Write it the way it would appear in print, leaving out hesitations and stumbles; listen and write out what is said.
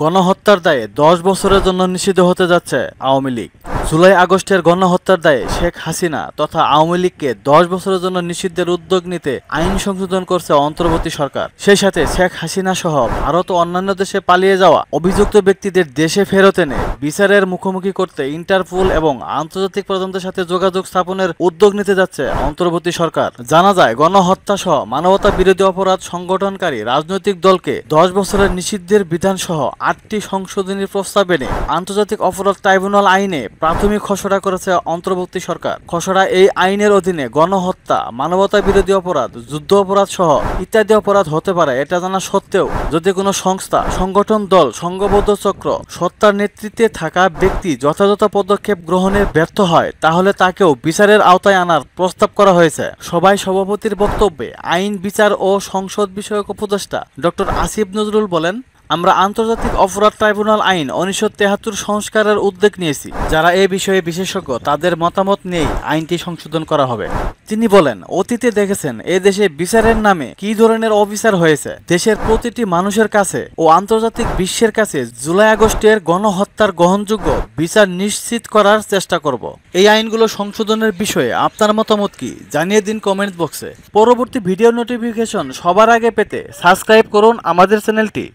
গণহত্যার দায়ে 10 বছরের জন্য নিষিদ্ধ হতে যাচ্ছে আওয়ামী লীগ। জুলাই আগস্টের গণহত্যার দায়ে শেখ হাসিনা তথা আওয়ামী লীগকে 10 বছরের জন্য নিষিদ্ধের উদ্যোগ নিতে আইন সংশোধন করছে অন্তর্বর্তী সরকার। সেই সাথে শেখ হাসিনা সহ ভারত ও অন্যান্য দেশে পালিয়ে যাওয়া অভিযুক্ত ব্যক্তিদের দেশে ফেরত এনে বিচারের মুখোমুখি করতে ইন্টারপোল এবং আন্তর্জাতিক তদন্তের সাথে যোগাযোগ স্থাপনের উদ্যোগ নিতে যাচ্ছে অন্তর্বর্তী সরকার। জানা যায়, গণহত্যা সহ মানবতা বিরোধী অপরাধ সংগঠনকারী রাজনৈতিক দলকে 10 বছরের নিষিদ্ধের বিধান সহ 8টি সংশোধনী প্রস্তাব এনে আন্তর্জাতিক অপরাধ ট্রাইব্যুনাল আইনে প্রাথমিক খসড়া করেছে অন্তর্বর্তী সরকার। খসড়া এই আইনের অধীনে গণহত্যা, মানবতা বিরোধী অপরাধ, যুদ্ধ অপরাধ সহ ইত্যাদি অপরাধ হতে পারে এটা জানা সত্ত্বেও যদি কোনো সংস্থা, সংগঠন, দল, সংঘবদ্ধ চক্র, সত্তার নেতৃত্বে থাকা ব্যক্তি যথাযথ পদক্ষেপ গ্রহণে ব্যর্থ হয় তাহলে তাকেও বিচারের আওতায় আনার প্রস্তাব করা হয়েছে। সভায় সভাপতির বক্তব্যে আইন, বিচার ও সংসদ বিষয়ক উপদেষ্টা ডক্টর আসিফ নজরুল বলেন, আমরা আন্তর্জাতিক অপরাধ ট্রাইব্যুনাল আইন 1973 সংস্কারের উদ্যোগ নিয়েছি। যারা এ বিষয়ে বিশেষজ্ঞ তাদের মতামত নিয়েই আইনটি সংশোধন করা হবে। তিনি বলেন, অতীতে দেখেছেন এ দেশে বিচারের নামে কি ধরনের অবিচার হয়েছে। দেশের প্রতিটি মানুষের কাছে ও আন্তর্জাতিক বিশ্বের কাছে জুলাই আগস্টের গণহত্যার গ্রহণযোগ্য বিচার নিশ্চিত করার চেষ্টা করব। এই আইনগুলো সংশোধনের বিষয়ে আপনার মতামত কি জানিয়ে দিন কমেন্ট বক্সে। পরবর্তী ভিডিও নোটিফিকেশন সবার আগে পেতে সাবস্ক্রাইব করুন আমাদের চ্যানেলটি।